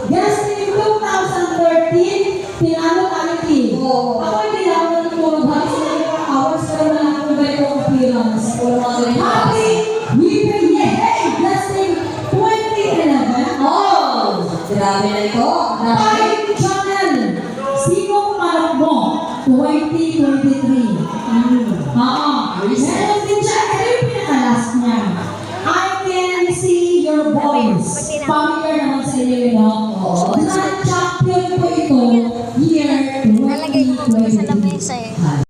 Just in 2013, pinano tayo team. Ako hindi na ako natulog. Halos na ilang hours pero wala akong ganitong appearance. Happy New Year! Hey! Just in 2011. Oh! Grabe na ito. Time Channel. Sinong manok mo? 2023. Meron din siya. Ito yung pinaka-last niya. I can see your voice. Familiar naman sa inyo yun, no?